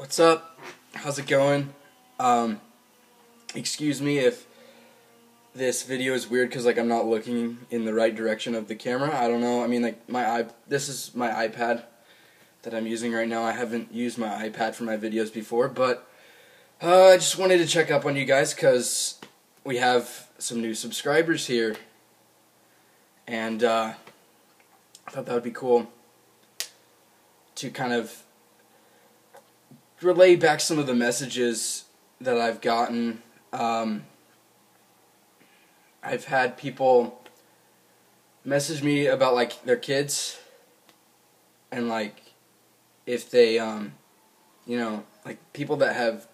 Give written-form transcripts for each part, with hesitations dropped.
What's up? How's it going? Excuse me if this video is weird because I'm not looking in the right direction of the camera. I don't know. I mean, this is my iPad that I'm using right now. I haven't used my iPad for my videos before, but I just wanted to check up on you guys because we have some new subscribers here, and I thought that would be cool to kind of relay back some of the messages that I've gotten. I've had people message me about their kids and if they people that have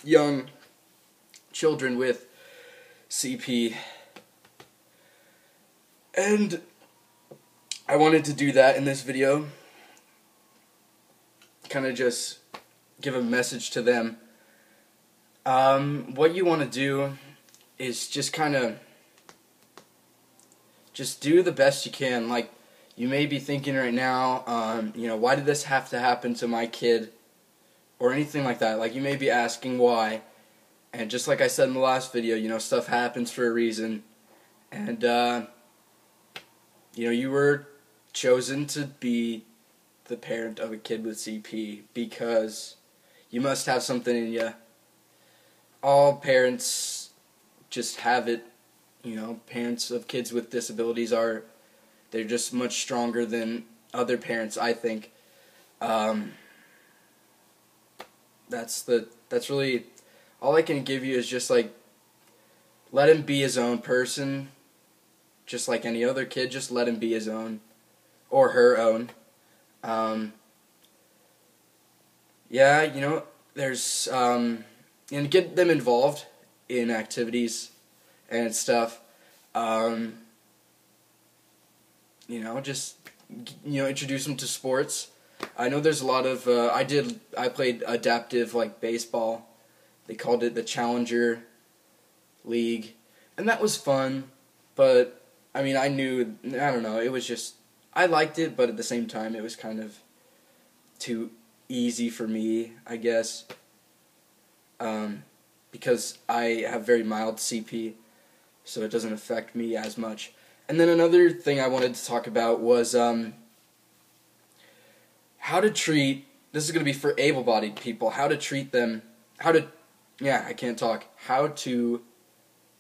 young children with CP, and I wanted to do that in this video, kind of just give a message to them. What you want to do is just do the best you can. Like, you may be thinking right now, why did this have to happen to my kid, or anything like that. Like, you may be asking why, and just like I said in the last video, stuff happens for a reason, and you were chosen to be the parent of a kid with CP because you must have something in you. All parents just have it. Parents of kids with disabilities they're just much stronger than other parents, I think. That's really all I can give you, is just let him be his own person, just like any other kid. Just let him be his own, or her own. There's and get them involved in activities and stuff. Introduce them to sports. I know there's a lot of I played adaptive baseball. They called it the Challenger League, and that was fun. But I don't know, it was just, I liked it, but at the same time it was kind of too easy for me, I guess. Because I have very mild CP, so it doesn't affect me as much. And then another thing I wanted to talk about was how to treat, this is going to be for able-bodied people, how to treat them, how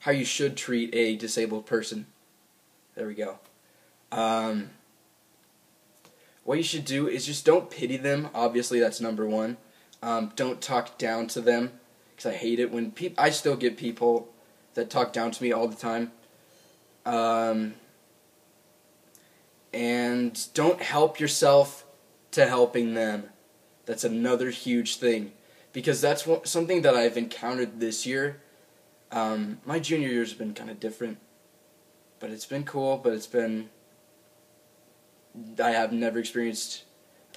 you should treat a disabled person. There we go. What you should do is just don't pity them. Obviously, that's number one. Don't talk down to them, because I hate it when I still get people that talk down to me all the time. And don't help yourself to helping them. That's another huge thing, because that's something that I've encountered this year. My junior year's have been kind of different, but it's been cool. But I have never experienced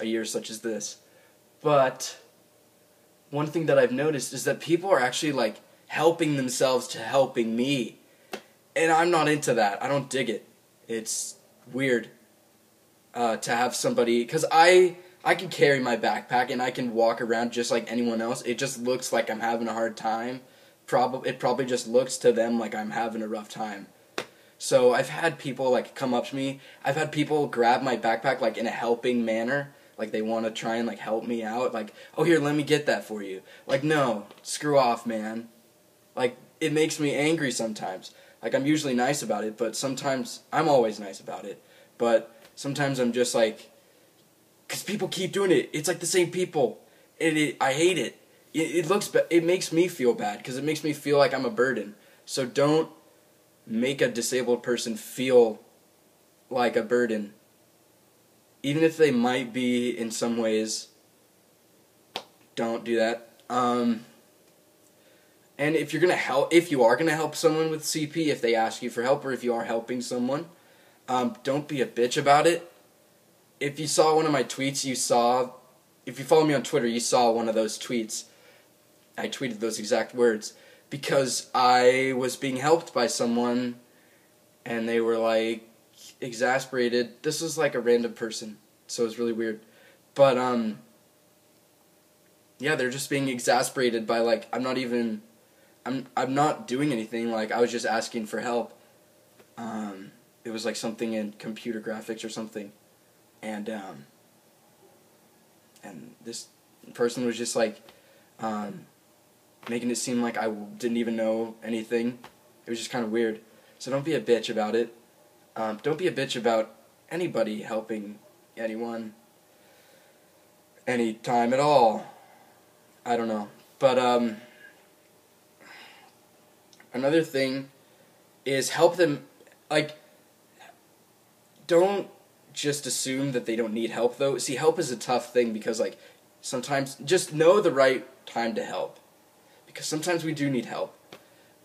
a year such as this. But one thing that I've noticed is that people are actually helping themselves to helping me, and I'm not into that. I don't dig it. It's weird to have somebody, because I can carry my backpack and I can walk around just like anyone else. It just looks like I'm having a hard time. It probably just looks to them like I'm having a rough time. So I've had people come up to me. I've had people grab my backpack in a helping manner. They want to try and help me out. Oh, here, let me get that for you. No, screw off, man. It makes me angry sometimes. I'm usually nice about it, but sometimes I'm always nice about it. But sometimes I'm just because people keep doing it. It's the same people. I hate it. It makes me feel bad, because it makes me feel like I'm a burden. So don't make a disabled person feel like a burden, even if they might be in some ways. Don't do that. And if you are gonna help someone with CP, if they ask you for help, or if you are helping someone, don't be a bitch about it. If you saw one of my tweets, if you follow me on Twitter, you saw one of those tweets. I tweeted those exact words, because I was being helped by someone, and they were exasperated. This was a random person, so it was really weird. But yeah, they're just being exasperated by, like, I'm not doing anything. Like, I was just asking for help. It was like something in computer graphics or something, and this person was just like making it seem like I didn't even know anything. It was just kind of weird. So don't be a bitch about it. Don't be a bitch about anybody helping anyone anytime at all. I don't know. But another thing is help them. Like, don't just assume that they don't need help, though. See, help is a tough thing because, like, sometimes just know the right time to help. Because sometimes we do need help.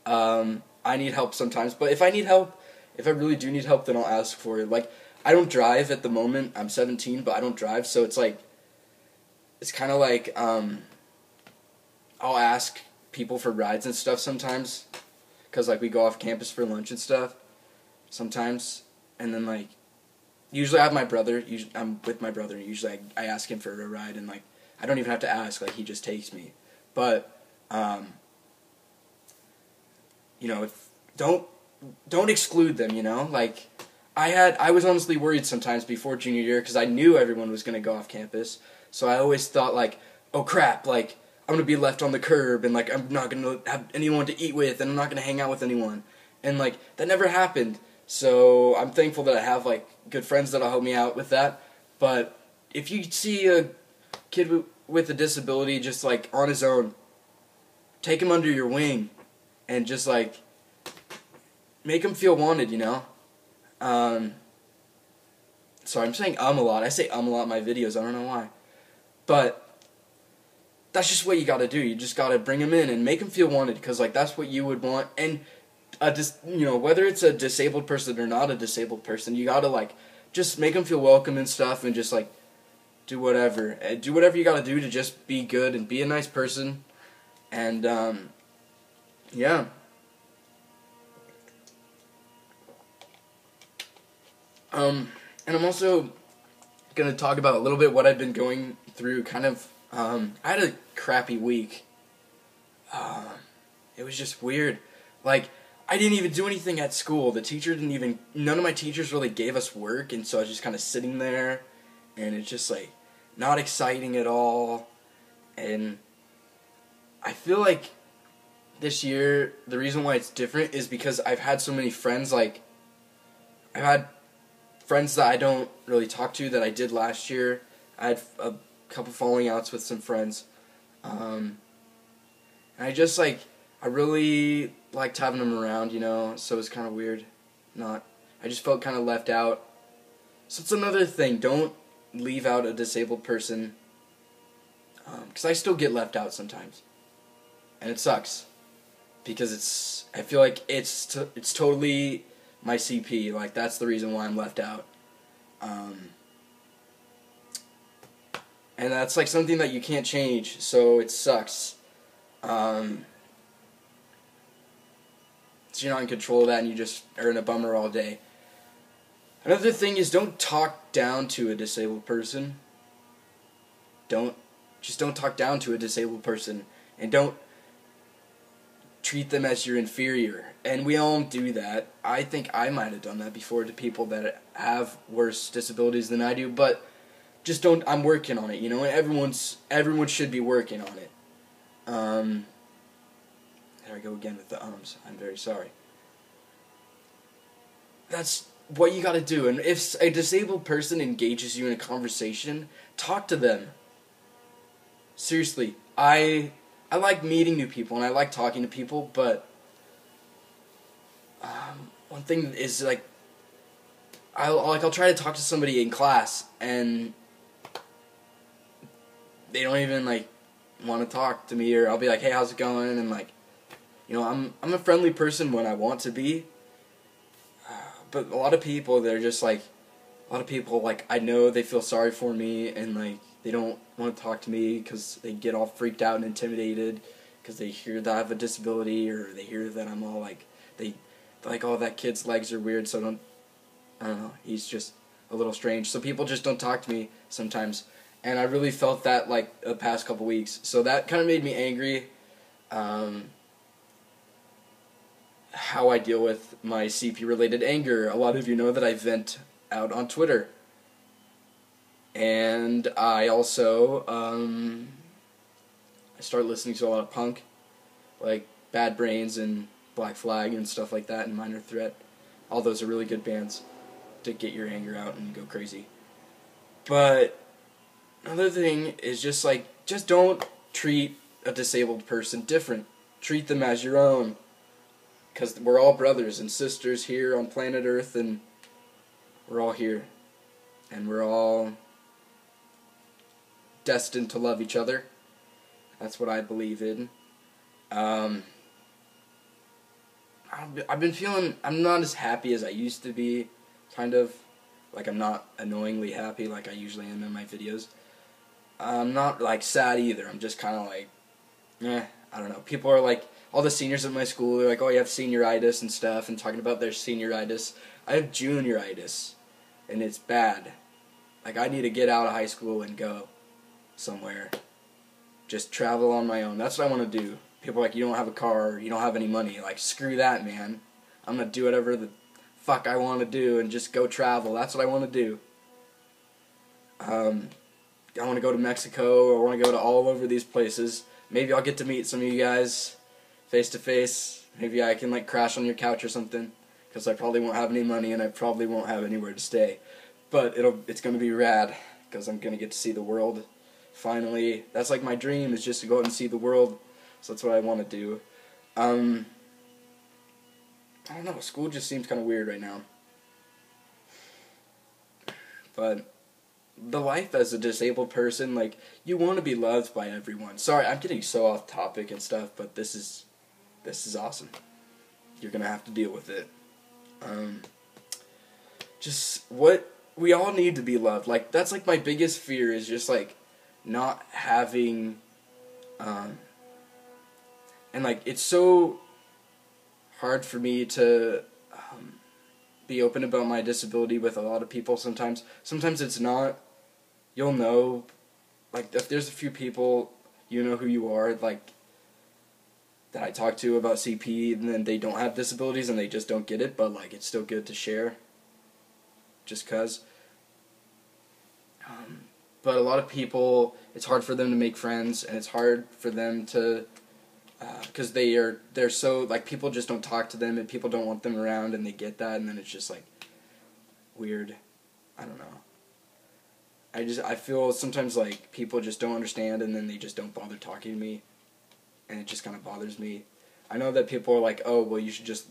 I need help sometimes, but if I need help, if I really do need help, then I'll ask for it. Like, I don't drive at the moment. I'm 17, but I don't drive, so it's like, it's kind of like, I'll ask people for rides and stuff sometimes, because, like, we go off campus for lunch and stuff sometimes, and then, like, usually I have my brother, I'm with my brother, and usually I ask him for a ride, and, like, I don't even have to ask, like, he just takes me. But, you know, don't exclude them, you know? Like, I was honestly worried sometimes before junior year, because I knew everyone was going to go off campus, so I always thought, like, oh crap, like, I'm going to be left on the curb, and, like, I'm not going to have anyone to eat with, and I'm not going to hang out with anyone. And, like, that never happened. So I'm thankful that I have, like, good friends that'll help me out with that. But if you see a kid with a disability just, like, on his own, take him under your wing and just, like, make him feel wanted, you know? Sorry, I'm saying a lot. I say a lot in my videos. I don't know why. But that's just what you gotta do. You just gotta bring him in and make him feel wanted, because, like, that's what you would want. And you know, whether it's a disabled person or not a disabled person, you gotta, like, just make them feel welcome and stuff, and just, like, do whatever you gotta do to just be good and be a nice person. And yeah. And I'm also gonna talk about a little bit what I've been going through. Kind of, I had a crappy week. It was just weird. Like, I didn't even do anything at school. None of my teachers really gave us work, and so I was just kind of sitting there, and it's just, like, not exciting at all. And I feel like this year, the reason why it's different is because I've had so many friends. Like, I've had friends that I don't really talk to that I did last year. I had a couple falling outs with some friends. And I just, like, I really liked having them around, you know, so it's kind of weird. I just felt kind of left out. So it's another thing, don't leave out a disabled person, because I still get left out sometimes. And it sucks, because I feel like it's totally my CP, like, that's the reason why I'm left out. And that's, like, something that you can't change, so it sucks. So you're not in control of that, and you just are in a bummer all day. Another thing is, don't talk down to a disabled person. Just don't talk down to a disabled person, and don't treat them as your inferior. And we all do that. I think I might have done that before to people that have worse disabilities than I do, but just don't. I'm working on it, you know. And everyone should be working on it. There I go again with the ums. I'm very sorry. That's what you gotta do. And if a disabled person engages you in a conversation, talk to them. Seriously, I like meeting new people and I like talking to people, but one thing is, like, I'll try to talk to somebody in class and they don't even, like, want to talk to me, or I'll be like, hey, how's it going? And, like, you know, I'm a friendly person when I want to be, but a lot of people, like, I know they feel sorry for me, and, like, they don't want to talk to me because they get all freaked out and intimidated because they hear that I have a disability, or they hear that I'm all, like, oh, that kid's legs are weird, so I don't know, he's just a little strange. So people just don't talk to me sometimes, And I really felt that like the past couple weeks. So that kind of made me angry. How I deal with my CP-related anger. A lot of you know that I vent out on Twitter. And I also, I started listening to a lot of punk, like Bad Brains and Black Flag and stuff like that, and Minor Threat. All those are really good bands to get your anger out and go crazy. But another thing is just don't treat a disabled person different. Treat them as your own. Because we're all brothers and sisters here on planet Earth, and we're all here. And we're all destined to love each other. That's what I believe in. I've been feeling, I'm not as happy as I used to be, kind of. Like, I'm not annoyingly happy like I usually am in my videos. I'm not, like, sad either. I'm just kind of like, I don't know. People are like, all the seniors at my school, they're like, oh, you have senioritis and stuff, and talking about their senioritis. I have junioritis, and it's bad. Like, I need to get out of high school and go somewhere. Just travel on my own. That's what I want to do. People are like, you don't have a car, you don't have any money. Like, screw that, man. I'm going to do whatever the fuck I want to do and just go travel. That's what I want to do. I want to go to Mexico. I want to go to all over these places. Maybe I'll get to meet some of you guys face to face. Maybe I can like crash on your couch or something, because I probably won't have any money and I probably won't have anywhere to stay. But it's going to be rad, because I'm going to get to see the world. Finally, that's like my dream, is just to go out and see the world. So that's what I want to do. I don't know, school just seems kind of weird right now. But the life as a disabled person, like, you want to be loved by everyone. Sorry, I'm getting so off topic and stuff, but this is awesome. You're going to have to deal with it. Just what we all need to be loved. Like, that's like my biggest fear, is just like not having and like it's so hard for me to be open about my disability with a lot of people sometimes. Sometimes it's not. You'll know, like, if there's a few people, you know who you are, like, that I talk to about CP, and then they don't have disabilities and they just don't get it, but like, it's still good to share, just cause. But a lot of people, it's hard for them to make friends, and it's hard for them to, because they're so, like, people just don't talk to them, and people don't want them around, and they get that, and then it's just, like, weird. I don't know. I feel sometimes, like, people just don't understand, and then they just don't bother talking to me, and it just kind of bothers me. I know that people are like, oh, well, you should just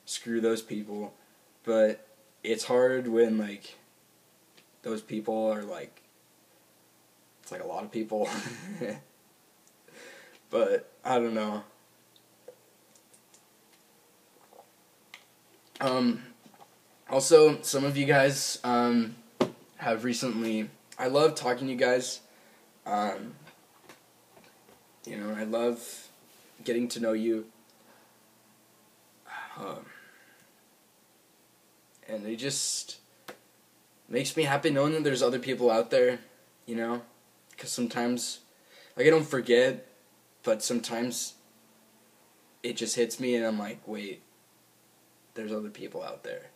screw those people, but it's hard when, like, those people are, like, it's like a lot of people. But I don't know. Also, some of you guys have recently, I love talking to you guys. You know, I love getting to know you. And it just makes me happy knowing that there's other people out there, you know? Because sometimes, like, I don't forget, but sometimes it just hits me and I'm like, wait, there's other people out there.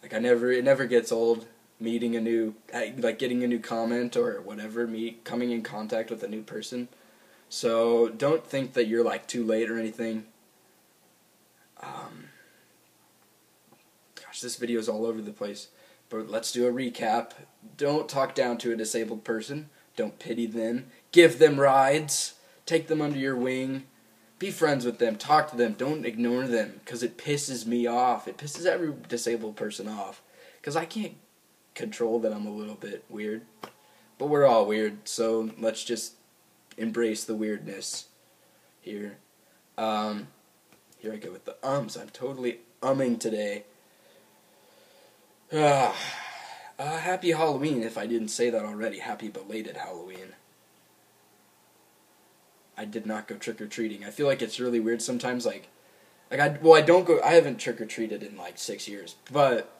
Like, it never gets old meeting a new, like, getting a new comment or whatever, coming in contact with a new person. So don't think that you're, like, too late or anything. Gosh, this video is all over the place. But let's do a recap. Don't talk down to a disabled person. Don't pity them. Give them rides. Take them under your wing. Be friends with them. Talk to them. Don't ignore them, because it pisses me off. It pisses every disabled person off, because I can't control that I'm a little bit weird. But we're all weird, so let's just embrace the weirdness here. Here I go with the ums. I'm totally umming today. Happy Halloween, if I didn't say that already. Happy belated Halloween. I did not go trick-or-treating. I feel like it's really weird sometimes, I haven't trick-or-treated in, like, 6 years, but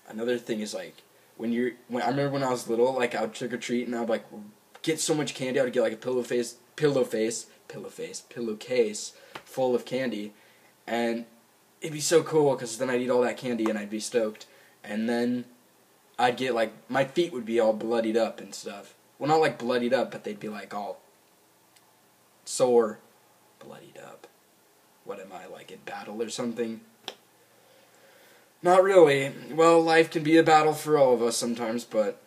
another thing is, like, I remember when I was little, like I would trick or treat and I would like get so much candy. I would get like a pillowcase full of candy, and it'd be so cool because then I'd eat all that candy and I'd be stoked, and then I'd get like my feet would be all bloodied up and stuff. Well, not like bloodied up, but they'd be like all sore, bloodied up. What am I, like in battle or something? Not really. Well, life can be a battle for all of us sometimes, but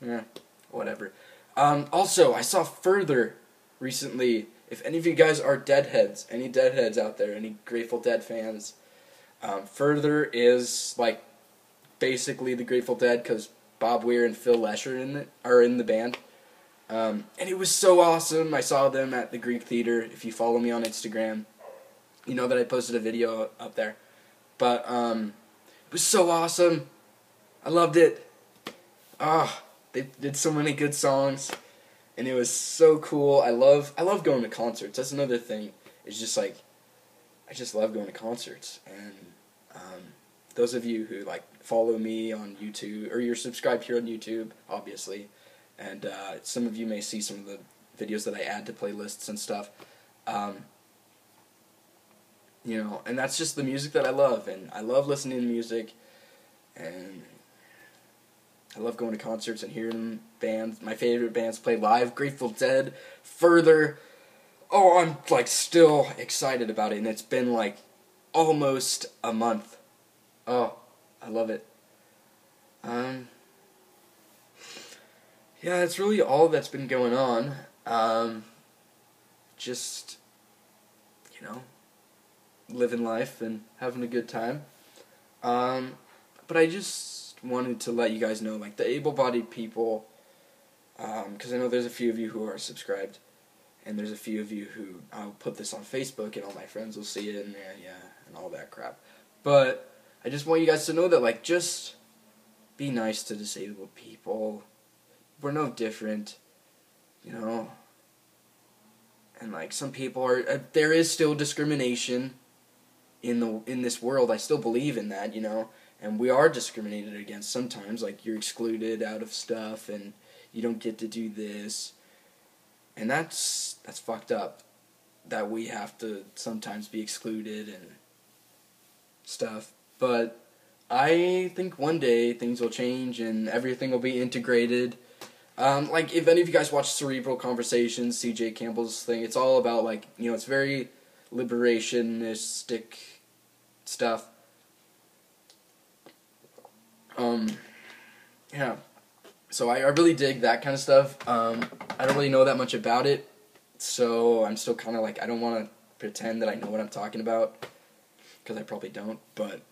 yeah, whatever. Also, I saw Further recently. If any of you guys are Deadheads, any Deadheads out there, any Grateful Dead fans, Further is like basically the Grateful Dead because Bob Weir and Phil Lesh are in the band. And it was so awesome. I saw them at the Greek Theater. If you follow me on Instagram, you know that I posted a video up there. But it was so awesome. I loved it. They did so many good songs, and it was so cool. I love going to concerts. That's another thing. It's just like I just love going to concerts. And those of you who like follow me on YouTube or you're subscribed here on YouTube, obviously, and some of you may see some of the videos that I add to playlists and stuff. You know, and that's just the music that I love, and I love listening to music, and I love going to concerts and hearing bands, my favorite bands play live. Grateful Dead, Further. Oh, I'm like still excited about it, and it's been like almost a month. Oh, I love it. Yeah, that's really all that's been going on. Just, you know, living life and having a good time. But I just wanted to let you guys know, like, the able-bodied people, because I know there's a few of you who are subscribed, and there's a few of you who, I'll put this on Facebook, and all my friends will see it, and and all that crap. But I just want you guys to know that, like, just be nice to disabled people. We're no different, you know. And, like, some people are, there is still discrimination in this world. I still believe in that, you know, and we are discriminated against sometimes. Like, you're excluded out of stuff, and you don't get to do this, and that's fucked up. That we have to sometimes be excluded and stuff. But I think one day things will change and everything will be integrated. Like, if any of you guys watch Cerebral Conversations, C.J. Campbell's thing, it's all about, like, you know, it's very liberationistic stuff. Yeah. So I really dig that kind of stuff. I don't really know that much about it, so I'm still kind of like, I don't want to pretend that I know what I'm talking about, because I probably don't, but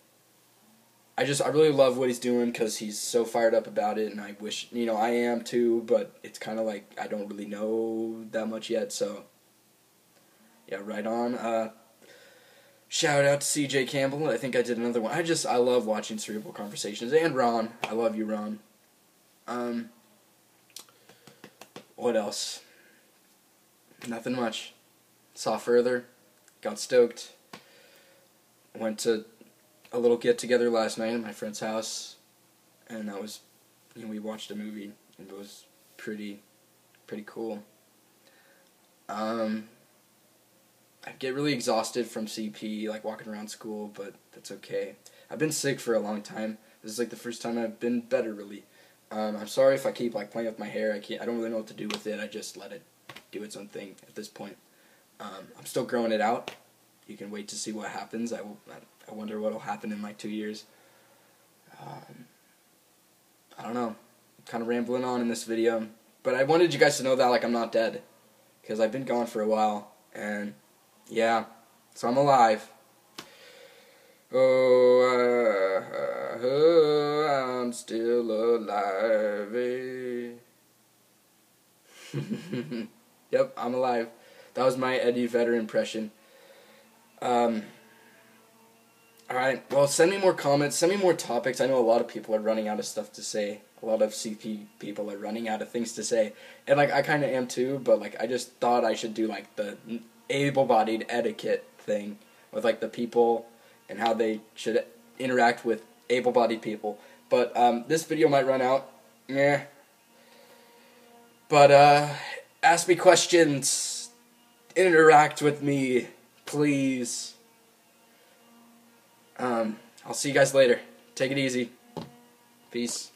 I really love what he's doing because he's so fired up about it, and I wish, you know, I am too, but it's kind of like I don't really know that much yet, so yeah, right on. Shout out to C.J. Campbell. I think I did another one. I love watching Cerebral Conversations, and Ron. I love you, Ron. What else? Nothing much. Saw Further. Got stoked. Went to a little get-together last night at my friend's house, and that was, you know, we watched a movie, and it was pretty cool. I get really exhausted from CP, like walking around school, but that's okay. I've been sick for a long time. This is like the first time I've been better, really. I'm sorry if I keep like playing with my hair. I don't really know what to do with it. I just let it do its own thing at this point. I'm still growing it out. You can wait to see what happens. I wonder what will happen in like 2 years. I don't know. I'm kind of rambling on in this video, but I wanted you guys to know that, like, I'm not dead, because I've been gone for a while, and yeah, so I'm alive. I'm still alive. Yep, I'm alive. That was my Eddie Vedder impression. Alright, well, send me more comments, send me more topics. I know a lot of people are running out of stuff to say. A lot of CP people are running out of things to say. And, like, I kind of am too, but, like, I just thought I should do, like, the able-bodied etiquette thing with, like, the people and how they should interact with able-bodied people. But this video might run out. Yeah. But ask me questions. Interact with me, please. I'll see you guys later. Take it easy. Peace.